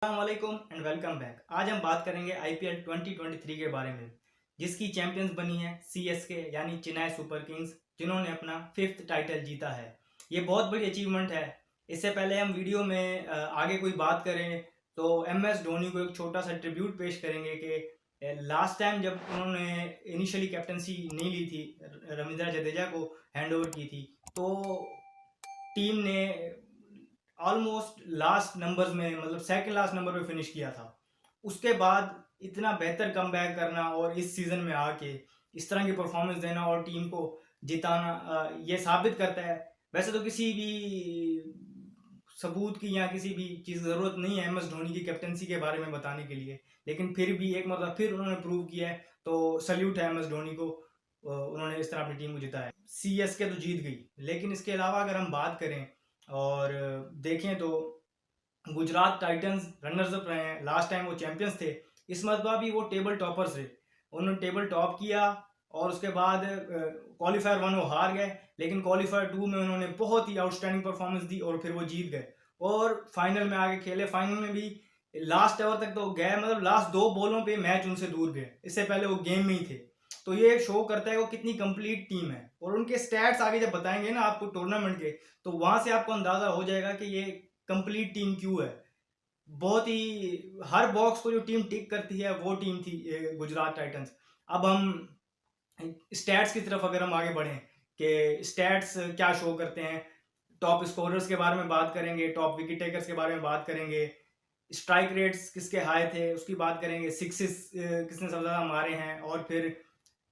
वालेकुम and welcome back. आज हम बात करेंगे आईपीएल 2023 के बारे में, जिसकी चैंपियंस बनी है सीएसके यानी चेन्नई सुपर किंग्स, जिन्होंने अपना 5th टाइटल जीता है। ये बहुत बड़ी अचीवमेंट है। इससे पहले हम वीडियो में आगे कोई बात करें तो एमएस धोनी को एक छोटा सा ट्रिब्यूट पेश करेंगे कि लास्ट टाइम जब उन्होंने इनिशियली कैप्टनसी नहीं ली थी, रविंद्र जडेजा को हैंड ओवर की थी, तो टीम ने ऑलमोस्ट लास्ट नंबर्स में, मतलब सेकंड लास्ट नंबर पे फिनिश किया था। उसके बाद इतना बेहतर कमबैक करना और इस सीजन में आके इस तरह की परफॉर्मेंस देना और टीम को जिताना, ये साबित करता है। वैसे तो किसी भी सबूत की या किसी भी चीज़ ज़रूरत नहीं है एम एस धोनी की कैप्टनसी के बारे में बताने के लिए, लेकिन फिर भी एक मतलब फिर उन्होंने प्रूव किया है, तो सल्यूट है एम एस धोनी को। उन्होंने इस तरह अपनी टीम को जिताया। सी एस के तो जीत गई, लेकिन इसके अलावा अगर हम बात करें और देखें तो गुजरात टाइटंस रनर्स अप रहे हैं। लास्ट टाइम वो चैंपियंस थे, इस मरतबा भी वो टेबल टॉपर्स थे। उन्होंने टेबल टॉप किया और उसके बाद क्वालिफायर 1 वो हार गए, लेकिन क्वालिफायर 2 में उन्होंने बहुत ही आउटस्टैंडिंग परफॉर्मेंस दी और फिर वो जीत गए और फाइनल में आगे खेले। फाइनल में भी लास्ट ओवर तक तो गए, मतलब लास्ट 2 बॉलों पे मैच उनसे दूर गए, इससे पहले वो गेम में ही थे। तो ये शो करता है वो कितनी कंप्लीट टीम है। और उनके स्टैट्स आगे जब बताएंगे ना आपको टूर्नामेंट के, तो वहां से आपको अंदाजा हो जाएगा कि ये कंप्लीट टीम क्यों है। बहुत ही हर बॉक्स को जो टीम टिक करती है वो टीम थी गुजरात टाइटंस। अब हम स्टैट्स की तरफ अगर हम आगे बढ़ें कि स्टैट्स क्या शो करते हैं, टॉप स्कोरर्स के बारे में बात करेंगे, टॉप विकेट टेकर्स के बारे में बात करेंगे, स्ट्राइक रेट्स किसके हाई थे उसकी बात करेंगे, सिक्सेस किसने सबसे ज़्यादा मारे हैं, और फिर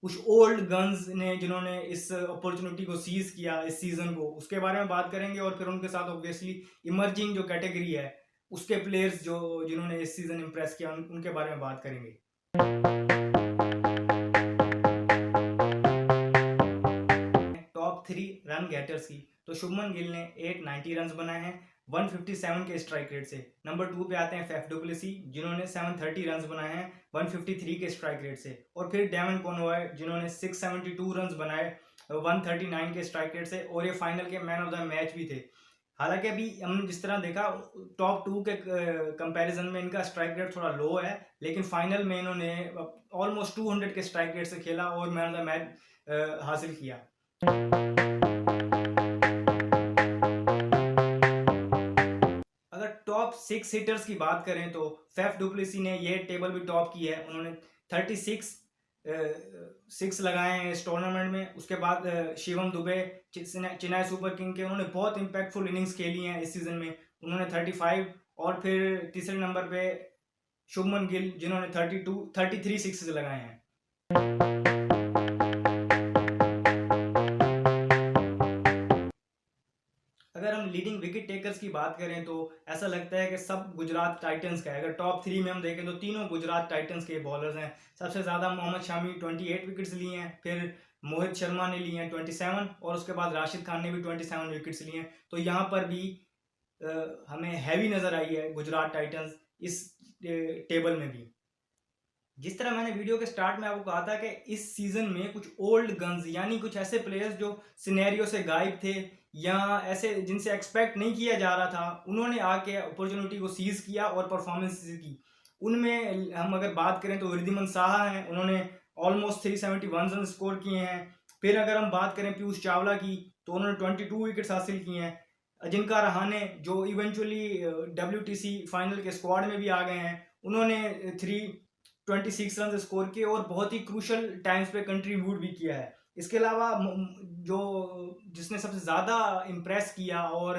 कुछ ओल्ड गन्स ने जिन्होंने इस अपॉर्चुनिटी को सीज किया इस सीजन को, उसके बारे में बात करेंगे। और फिर उनके साथ ऑब्वियसली इमर्जिंग जो कैटेगरी है उसके प्लेयर्स जो जिन्होंने इस सीजन इंप्रेस किया उनके बारे में बात करेंगे। टॉप 3 रन गेटर्स की, तो शुभमन गिल ने 890 रन बनाए हैं 157 के स्ट्राइक रेट से। नंबर 2 पे आते हैं फैफ डु प्लेसी, जिन्होंने 730 रन बनाए हैं 153 के स्ट्राइक रेट से। और फिर डेवन कॉनवॉय, जिन्होंने 672 रन बनाए 139 के स्ट्राइक रेट से, और ये फाइनल के मैन ऑफ द मैच भी थे। हालांकि अभी हमने जिस तरह देखा टॉप 2 के कंपैरिजन में इनका स्ट्राइक रेट थोड़ा लो है, लेकिन फाइनल में इन्होंने ऑलमोस्ट 200 के स्ट्राइक रेट से खेला और मैन ऑफ द मैच हासिल किया। अगर टॉप 6 हिटर्स की बात करें तो फैफ डु प्लेसी ने ये टेबल भी टॉप की है। उन्होंने 36 6 लगाए हैं इस टूर्नामेंट में। उसके बाद शिवम दुबे चेन्नई सुपर किंग के, उन्होंने बहुत इंपैक्टफुल इनिंग्स खेली हैं इस सीजन में, उन्होंने 35। और फिर तीसरे नंबर पे शुभमन गिल, जिन्होंने 33 सिक्सेस लगाए हैं। अगर हम लीडिंग विकेट टेकर्स की बात करें तो ऐसा लगता है कि सब गुजरात टाइटंस का है। अगर टॉप 3 में हम देखें तो तीनों गुजरात टाइटंस के बॉलर्स हैं। सबसे ज़्यादा मोहम्मद शामी 28 विकेट्स लिए हैं, फिर मोहित शर्मा ने लिए हैं 27, और उसके बाद राशिद खान ने भी 27 विकेट्स लिए हैं। तो यहाँ पर भी हमें हैवी नज़र आई है गुजरात टाइटंस इस टेबल में भी। जिस तरह मैंने वीडियो के स्टार्ट में आपको कहा था कि इस सीजन में कुछ ओल्ड गन्स, यानी कुछ ऐसे प्लेयर्स जो सिनेरियो से गायब थे या ऐसे जिनसे एक्सपेक्ट नहीं किया जा रहा था, उन्होंने आके अपॉर्चुनिटी को सीज किया और परफॉर्मेंस की। उनमें हम अगर बात करें तो रिद्धिमान साहा हैं, उन्होंने ऑलमोस्ट 371 रन स्कोर किए हैं। फिर अगर हम बात करें पीयूष चावला की, तो उन्होंने 22 विकेट्स हासिल किए हैं। अजिंका रहाणे, जो इवेंचुअली WTC फाइनल के स्क्वाड में भी आ गए हैं, उन्होंने 326 रन स्कोर किए और बहुत ही क्रूशल टाइम्स पे कंट्रीब्यूट भी किया है। इसके अलावा जो जिसने सबसे ज़्यादा इम्प्रेस किया और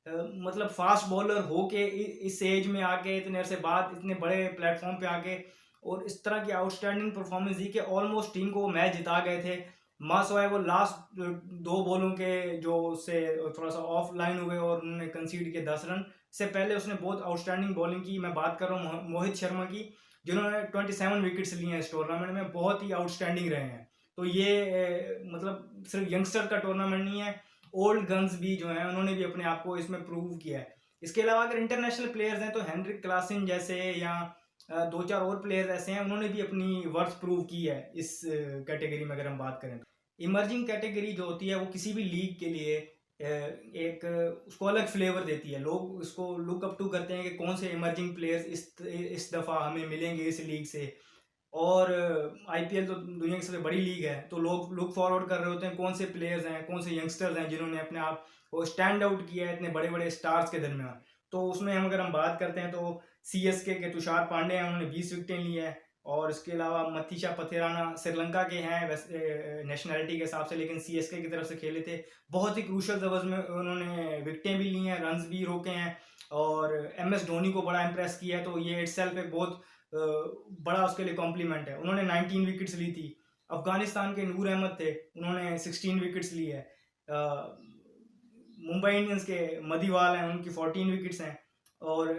मतलब फास्ट बॉलर होके इस एज में आके, इतने अरसे बाद इतने बड़े प्लेटफॉर्म पे आके और इस तरह की आउटस्टैंडिंग परफॉर्मेंस दी कि ऑलमोस्ट टीम को मैच जिता गए थे। मासवाई वो लास्ट 2 बॉलों के जो उससे थोड़ा सा ऑफ लाइन हुए और उन्होंने कंसीड किए 10 रन। इससे पहले उसने बहुत आउटस्टैंडिंग बॉलिंग की। मैं बात कर रहा हूँ मोहित शर्मा की, जिन्होंने 27 विकेट्स लिए हैं इस टूर्नामेंट में, बहुत ही आउटस्टैंडिंग रहे हैं। तो ये मतलब सिर्फ यंगस्टर का टूर्नामेंट नहीं है, ओल्ड गन्स भी जो हैं उन्होंने भी अपने आप को इसमें प्रूव किया है। इसके अलावा अगर इंटरनेशनल प्लेयर्स हैं तो हेनरिक क्लासन जैसे या 2-4 और प्लेयर्स ऐसे हैं, उन्होंने भी अपनी वर्थ प्रूव की है इस कैटेगरी में। अगर हम बात करें तो इमर्जिंग कैटेगरी जो होती है वो किसी भी लीग के लिए एक उसको अलग फ्लेवर देती है। लोग उसको लुक अप टू करते हैं कि कौन से इमर्जिंग प्लेयर्स इस दफ़ा हमें मिलेंगे इस लीग से। और आईपीएल तो दुनिया की सबसे बड़ी लीग है, तो लोग लुक फॉरवर्ड कर रहे होते हैं कौन से प्लेयर्स हैं, कौन से यंगस्टर्स हैं जिन्होंने अपने आप को स्टैंड आउट किया है इतने बड़े बड़े स्टार्स के दरमियान। तो उसमें अगर हम बात करते हैं तो सीएसके के तुषार पांडे हैं, उन्होंने 20 विकेटें ली है। और इसके अलावा मथीशा पथेराना श्रीलंका के हैं वैसे नेशनैलिटी के हिसाब से, लेकिन सीएसके की तरफ से खेले थे। बहुत ही क्रूशल ओवर्स में उन्होंने विकेटें भी ली हैं, रन्स भी रोके हैं और एमएस धोनी को बड़ा इंप्रेस किया है। तो ये इटसेल्फ एक बहुत बड़ा उसके लिए कॉम्प्लीमेंट है। उन्होंने 19 विकेट्स ली थी। अफगानिस्तान के नूर अहमद थे, उन्होंने 16 विकेट्स ली है। मुंबई इंडियंस के मदिवाल हैं, उनकी 14 विकेट्स हैं। और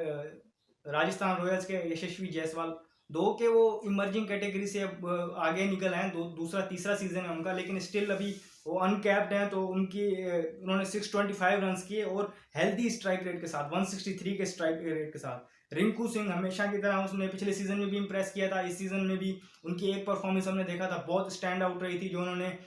राजस्थान रॉयल्स के यशस्वी जायसवाल, दो के वो इमर्जिंग कैटेगरी से अब आगे निकल आए, दूसरा तीसरा सीजन है उनका, लेकिन स्टिल अभी वो अनकैप्ड हैं। तो उन्होंने 625 रन किए और हेल्दी स्ट्राइक रेट के साथ 163 के स्ट्राइक रेट के साथ। रिंकू सिंह हमेशा की तरह उसने पिछले सीजन में भी इंप्रेस किया था, इस सीजन में भी उनकी एक परफॉर्मेंस हमने देखा था बहुत स्टैंड आउट रही थी, जो उन्होंने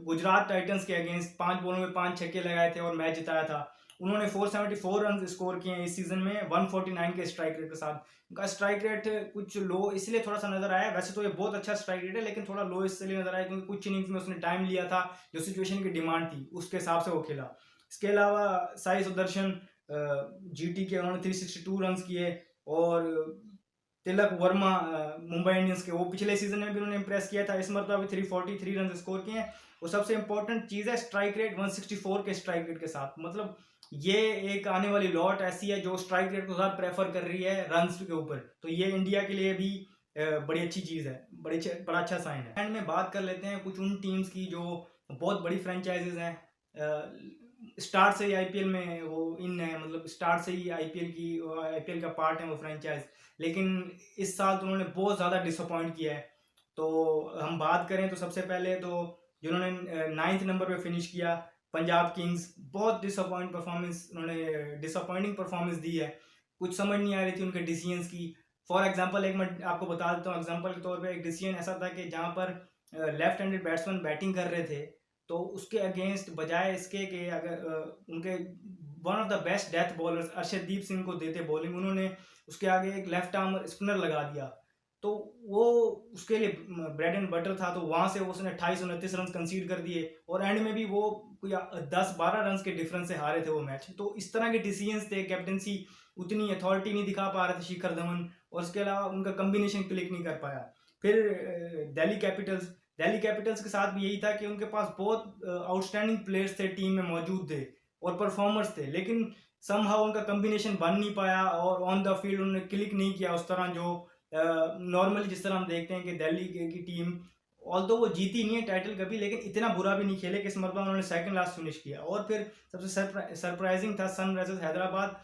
गुजरात टाइटंस के अगेंस्ट 5 बॉलों में 5 छक्के लगाए थे और मैच जिताया था। उन्होंने 474 रन स्कोर किए हैं इस सीजन में 149 के स्ट्राइक रेट के साथ। उनका स्ट्राइक रेट कुछ लो इसलिए थोड़ा सा नजर आया, वैसे तो ये बहुत अच्छा स्ट्राइक रेट है, लेकिन थोड़ा लो इसलिए नजर आया क्योंकि कुछ इनिंग्स में उसने टाइम लिया था, जो सिचुएशन की डिमांड थी उसके हिसाब से वो खेला। इसके अलावा साई सुदर्शन जीटी के, उन्होंने 362 रन किए। और तिलक वर्मा मुंबई इंडियंस के, वो पिछले सीजन में भी उन्होंने इंप्रेस किया था, इस मरतबा भी 343 रन स्कोर किए हैं। और सबसे इंपॉर्टेंट चीज़ है स्ट्राइक रेट 164 के स्ट्राइक रेट के साथ। मतलब ये एक आने वाली लॉट ऐसी है जो स्ट्राइक रेट को ज़्यादा प्रेफर कर रही है रन्स के ऊपर, तो ये इंडिया के लिए भी बड़ी अच्छी चीज़ है, बड़ा अच्छा साइन है। एंड में बात कर लेते हैं कुछ उन टीम्स की जो बहुत बड़ी फ्रेंचाइजीज हैं, स्टार्ट से ही आईपीएल में वो इन है, मतलब स्टार्ट से ही आईपीएल का पार्ट है वो फ्रेंचाइज, लेकिन इस साल तो उन्होंने बहुत ज़्यादा डिसअपॉइंट किया है। तो हम बात करें तो सबसे पहले तो जिन्होंने 9th नंबर पे फिनिश किया, पंजाब किंग्स, बहुत डिसअपॉइंटिंग परफॉर्मेंस दी है। कुछ समझ नहीं आ रही थी उनके डिसीजंस की। फॉर एग्जांपल एक मैं आपको बता देता हूँ, एग्जांपल के तौर पे एक डिसीजन ऐसा था कि जहाँ पर लेफ्ट हैंडेड बैट्समैन बैटिंग कर रहे थे, तो उसके अगेंस्ट बजाय इसके कि अगर उनके one of the best death bowlers Arshdeep Singh को देते बॉलिंग, उन्होंने उसके आगे एक लेफ्ट आर्म स्पिनर लगा दिया। तो वो उसके लिए ब्रेड एंड बटर था, तो वहां से उसने 28-29 रन कंसीड कर दिए और एंड में भी वो कोई 10-12 रन के डिफरेंस से हारे थे वो मैच। तो इस तरह के डिसीजंस थे, कैप्टनसी उतनी अथॉरिटी नहीं दिखा पा रहे थे शिखर धवन, और उसके अलावा उनका कम्बिनेशन क्लिक नहीं कर पाया। फिर दिल्ली कैपिटल्स के साथ भी यही था कि उनके पास बहुत आउटस्टैंडिंग प्लेयर्स थे, टीम में मौजूद थे और परफॉर्मर्स थे, लेकिन समहाउ उनका कम्बिनेशन बन नहीं पाया और ऑन द फील्ड उन्होंने क्लिक नहीं किया उस तरह जो नॉर्मली जिस तरह हम देखते हैं कि दिल्ली की टीम ऑल्दो वो जीती नहीं है टाइटल कभी, लेकिन इतना बुरा भी नहीं खेले कि इस मरतबा उन्होंने सेकंड लास्ट फिनिश किया। और फिर सबसे सरप्राइजिंग था सनराइजर्स हैदराबाद,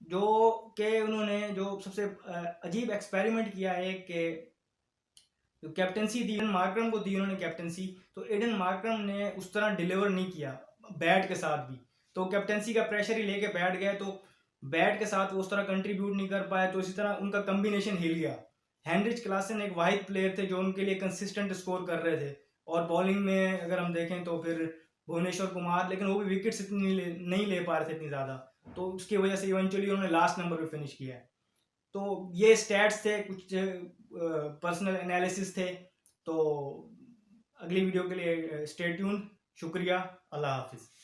जो कि उन्होंने जो सबसे अजीब एक्सपेरिमेंट किया है कि जो कैप्टनसी दी एडन मार्करम को दी उन्होंने कैप्टनसी, तो एडन मार्करम ने उस तरह डिलीवर नहीं किया बैट के साथ भी। तो कैप्टनसी का प्रेशर ही लेके बैठ गए, तो बैट के साथ वो उस तरह कंट्रीब्यूट नहीं कर पाए, तो इसी तरह उनका कम्बिनेशन हिल गया। हेनरिच क्लासन एक वाहिद प्लेयर थे जो उनके लिए कंसिस्टेंट स्कोर कर रहे थे, और बॉलिंग में अगर हम देखें तो फिर भुवनेश्वर कुमार, लेकिन वो भी विकेट्स इतनी नहीं ले पा रहे थे इतनी ज़्यादा, तो उसकी वजह से इवेंचुअली उन्होंने लास्ट नंबर पे फिनिश किया है। तो ये स्टैट्स थे, कुछ पर्सनल एनालिसिस थे। तो अगली वीडियो के लिए स्टे ट्यून्ड। शुक्रिया, अल्लाह हाफिज़।